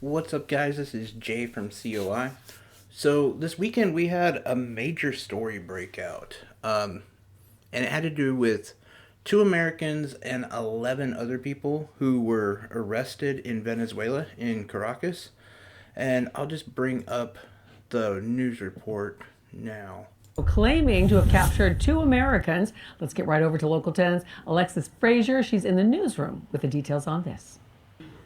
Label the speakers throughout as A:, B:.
A: What's up, guys? This is Jay from COI. So, this weekend we had a major story breakout, and it had to do with two Americans and 11 other people who were arrested in Venezuela, in Caracas. And I'll just bring up the news report now.
B: Claiming to have captured two Americans. Let's get right over to Local 10's Alexis Frazier. She's in the newsroom with the details on this.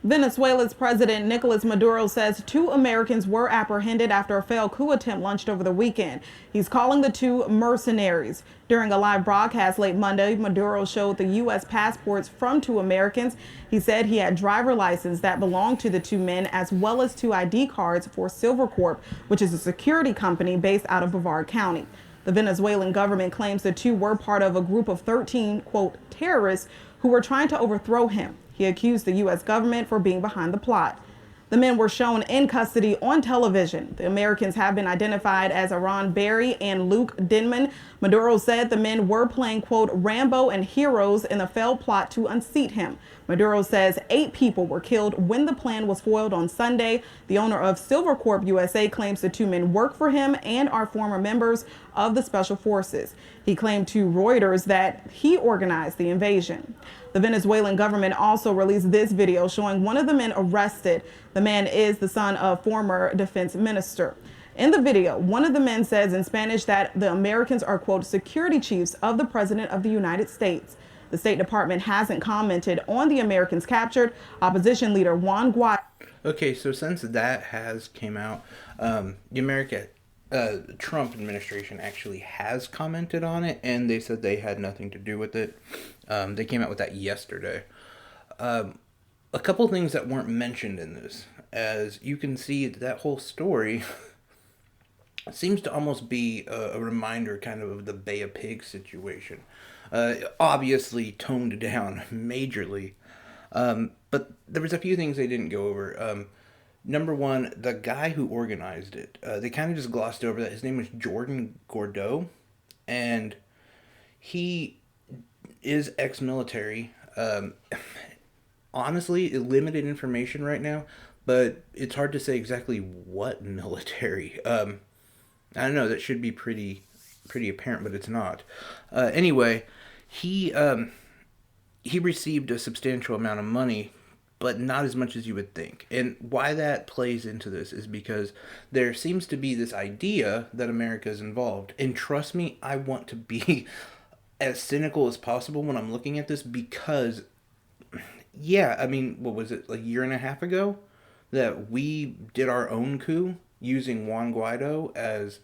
C: Venezuela's President Nicolas Maduro says two Americans were apprehended after a failed coup attempt launched over the weekend. He's calling the two mercenaries. During a live broadcast late Monday, Maduro showed the U.S. passports from two Americans. He said he had driver licenses that belonged to the two men, as well as two ID cards for Silvercorp, which is a security company based out of Brevard County. The Venezuelan government claims the two were part of a group of 13, quote, terrorists who were trying to overthrow him. He accused the U.S. government for being behind the plot. The men were shown in custody on television. The Americans have been identified as Aaron Berry and Luke Denman. Maduro said the men were playing, quote, Rambo and heroes in the failed plot to unseat him. Maduro says 8 people were killed when the plan was foiled on Sunday. The owner of Silvercorp USA claims the two men work for him and are former members of the Special Forces. He claimed to Reuters that he organized the invasion. The Venezuelan government also released this video showing one of the men arrested. The man is the son of former defense minister. In the video, one of the men says in Spanish that the Americans are, quote, security chiefs of the President of the United States. The State Department hasn't commented on the Americans captured. Opposition leader Juan Guaido.
A: Okay, so since that has came out, the Trump administration actually has commented on it, and they said they had nothing to do with it. They came out with that yesterday. A couple things that weren't mentioned in this, as you can see, that whole story seems to almost be a reminder kind of the Bay of Pigs situation. Obviously toned down majorly, but there was a few things they didn't go over. Number one, the guy who organized it, they kind of just glossed over that. His name was Jordan Gordeau, and he is ex-military. Honestly, limited information right now, but it's hard to say exactly what military. I don't know, that should be pretty apparent, but it's not. Anyway, he received a substantial amount of money, but not as much as you would think. And why that plays into this is because there seems to be this idea that America is involved. And trust me, I want to be as cynical as possible when I'm looking at this because, yeah, I mean, what was it, like a year and a half ago that we did our own coup using Juan Guaido as,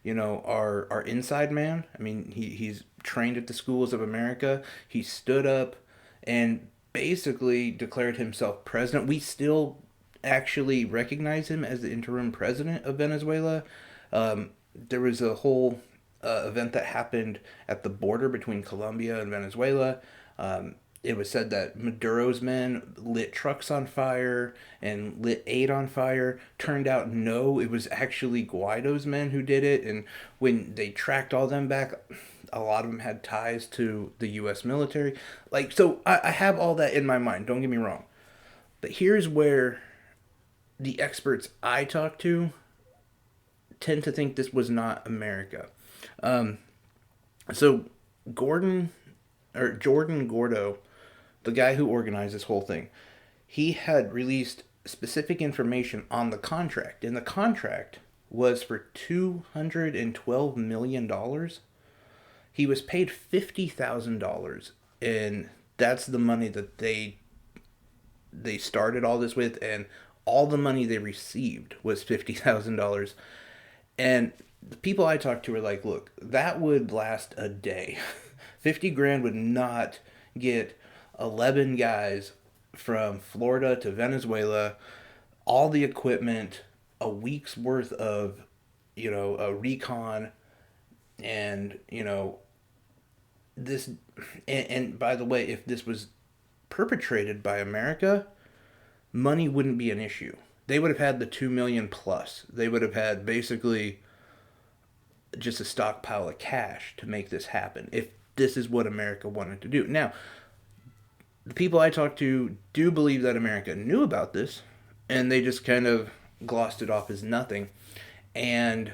A: our inside man. I mean, he's trained at the schools of America. He stood up and basically declared himself president. We still actually recognize him as the interim president of Venezuela. There was a whole event that happened at the border between Colombia and Venezuela. It was said that Maduro's men lit trucks on fire and lit aid on fire. Turned out, no, it was actually Guaido's men who did it. And when they tracked all them back, a lot of them had ties to the U.S. military. So I have all that in my mind, don't get me wrong. But here's where the experts I talk to tend to think this was not America. So Jordan Gordo, the guy who organized this whole thing, he had released specific information on the contract. And the contract was for $212 million. He was paid $50,000, and that's the money that they started all this with, and all the money they received was $50,000. And the people I talked to were like, look, that would last a day. 50 grand would not get 11 guys from Florida to Venezuela, all the equipment, a week's worth of, a recon, and, this, and by the way, if this was perpetrated by America, money wouldn't be an issue. They would have had the 2 million plus. They would have had basically just a stockpile of cash to make this happen if this is what America wanted to do. Now, the people I talked to do believe that America knew about this, and they just kind of glossed it off as nothing. And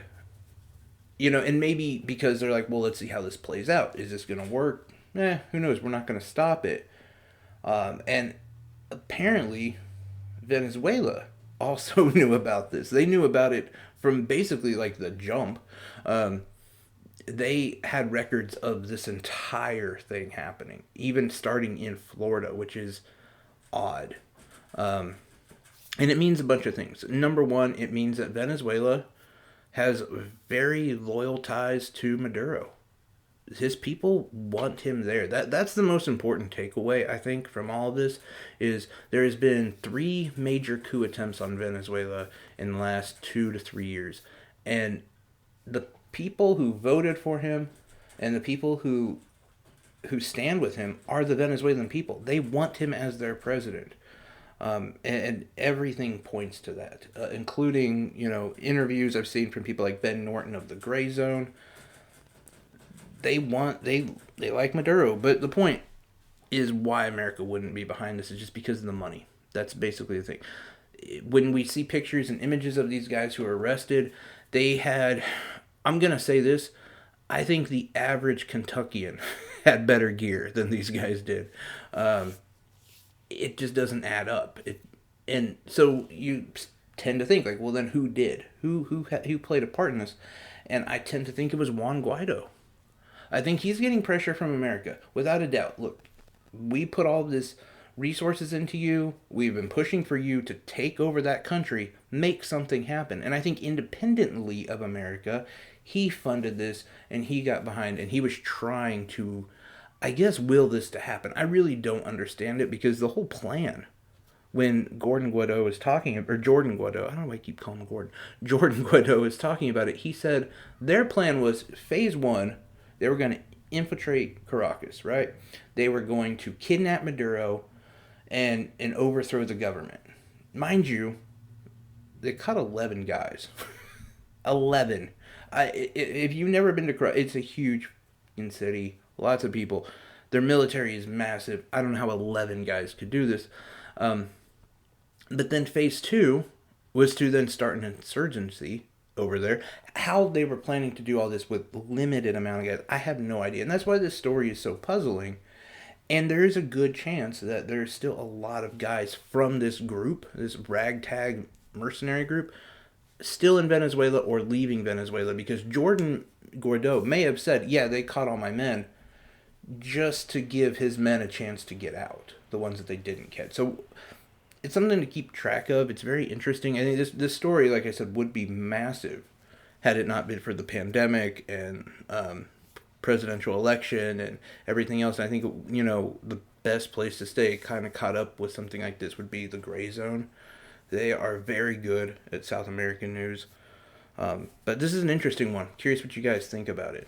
A: and maybe because they're like, well, let's see how this plays out. Is this going to work? Who knows? We're not going to stop it. And apparently, Venezuela also knew about this. They knew about it from basically like the jump. They had records of this entire thing happening, even starting in Florida, which is odd. And it means a bunch of things. Number one, it means that Venezuela has very loyal ties to Maduro. His people want him there. That's the most important takeaway, I think, from all of this, is there has been 3 major coup attempts on Venezuela in the last 2 to 3 years. And the people who voted for him and the people who stand with him are the Venezuelan people. They want him as their president. And everything points to that, including, interviews I've seen from people like Ben Norton of the Gray Zone. They like Maduro, but the point is why America wouldn't be behind this is just because of the money. That's basically the thing. When we see pictures and images of these guys who are arrested, they had, I'm going to say this, I think the average Kentuckian had better gear than these guys did. It just doesn't add up. And so you tend to think like, well, then who did? Who played a part in this? And I tend to think it was Juan Guaido. I think he's getting pressure from America, without a doubt. Look, we put all this resources into you. We've been pushing for you to take over that country, make something happen. And I think independently of America, he funded this and he got behind and he was trying to, I guess, will this to happen. I really don't understand it because the whole plan, when Jordan Guaido was talking, or Jordan Guaido, I don't know why I keep calling him Gordon. Jordan Guaido was talking about it. He said their plan was phase 1, they were going to infiltrate Caracas, right? They were going to kidnap Maduro and overthrow the government. Mind you, they caught 11 guys. 11. If you've never been to Caracas, it's a huge city. Lots of people. Their military is massive. I don't know how 11 guys could do this. But then phase 2 was to then start an insurgency over there. How they were planning to do all this with limited amount of guys, I have no idea. And that's why this story is so puzzling. And there is a good chance that there's still a lot of guys from this group, this ragtag mercenary group, still in Venezuela or leaving Venezuela, because Jordan Guaido may have said, yeah, they caught all my men, just to give his men a chance to get out, the ones that they didn't catch. So it's something to keep track of. It's very interesting. I think this story, like I said, would be massive had it not been for the pandemic and presidential election and everything else. And I think, the best place to stay kind of caught up with something like this would be the Gray Zone. They are very good at South American news. But this is an interesting one. Curious what you guys think about it.